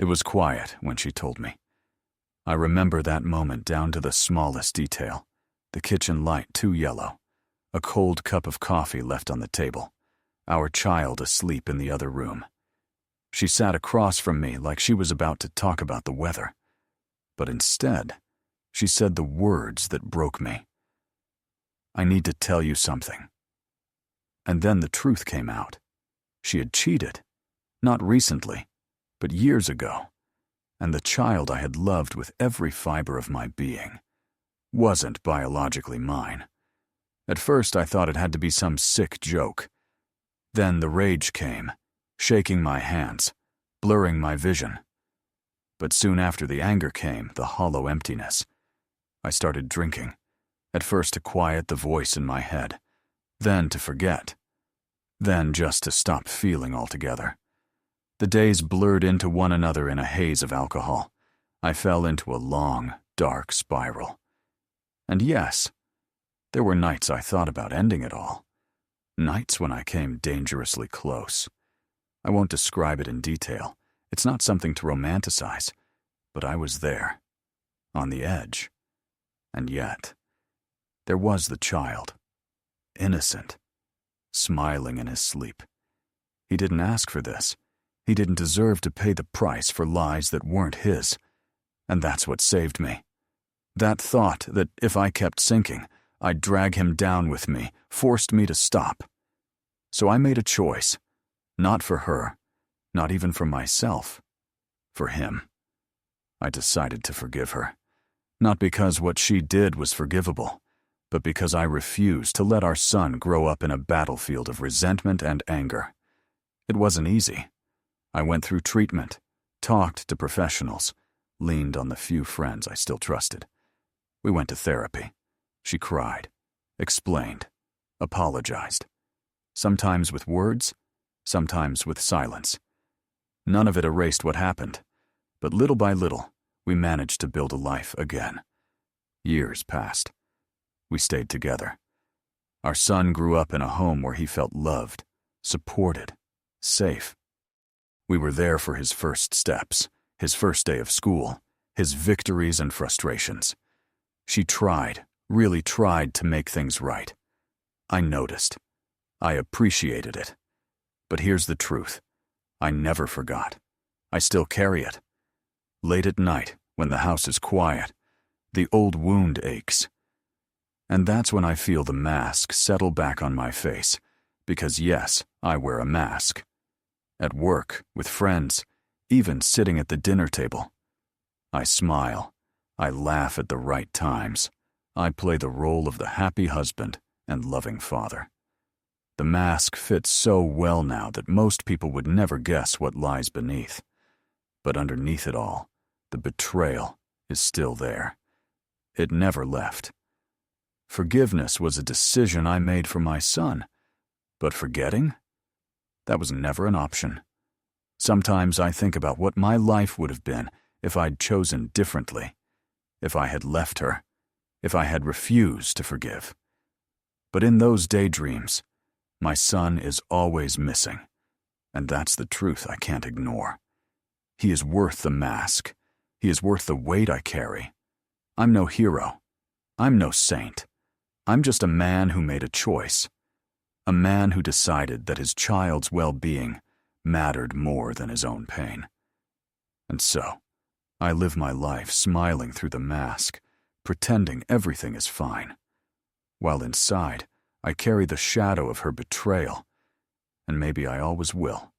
It was quiet when she told me. I remember that moment down to the smallest detail. The kitchen light too yellow. A cold cup of coffee left on the table. Our child asleep in the other room. She sat across from me like she was about to talk about the weather. But instead, she said the words that broke me. "I need to tell you something." And then the truth came out. She had cheated. Not recently, but years ago. And the child I had loved with every fiber of my being wasn't biologically mine. At first I thought it had to be some sick joke. Then the rage came, shaking my hands, blurring my vision. But soon after the anger came, the hollow emptiness. I started drinking, at first to quiet the voice in my head, then to forget, then just to stop feeling altogether. The days blurred into one another in a haze of alcohol. I fell into a long, dark spiral. And yes, there were nights I thought about ending it all. Nights when I came dangerously close. I won't describe it in detail. It's not something to romanticize. But I was there, on the edge. And yet, there was the child, innocent, smiling in his sleep. He didn't ask for this. He didn't deserve to pay the price for lies that weren't his. And that's what saved me. That thought that if I kept sinking, I'd drag him down with me, forced me to stop. So I made a choice, not for her, not even for myself, for him. I decided to forgive her, not because what she did was forgivable, but because I refused to let our son grow up in a battlefield of resentment and anger. It wasn't easy. I went through treatment, talked to professionals, leaned on the few friends I still trusted. We went to therapy. She cried, explained, apologized. Sometimes with words, sometimes with silence. None of it erased what happened, but little by little, we managed to build a life again. Years passed. We stayed together. Our son grew up in a home where he felt loved, supported, safe. We were there for his first steps, his first day of school, his victories and frustrations. She tried, really tried to make things right. I noticed. I appreciated it. But here's the truth. I never forgot. I still carry it. Late at night, when the house is quiet, the old wound aches. And that's when I feel the mask settle back on my face, because yes, I wear a mask. At work, with friends, even sitting at the dinner table. I smile. I laugh at the right times. I play the role of the happy husband and loving father. The mask fits so well now that most people would never guess what lies beneath. But underneath it all, the betrayal is still there. It never left. Forgiveness was a decision I made for my son, but forgetting? That was never an option. Sometimes I think about what my life would have been if I'd chosen differently, if I had left her, if I had refused to forgive. But in those daydreams, my son is always missing, and that's the truth I can't ignore. He is worth the mask. He is worth the weight I carry. I'm no hero. I'm no saint. I'm just a man who made a choice. A man who decided that his child's well-being mattered more than his own pain. And so, I live my life smiling through the mask, pretending everything is fine, while inside, I carry the shadow of her betrayal, and maybe I always will.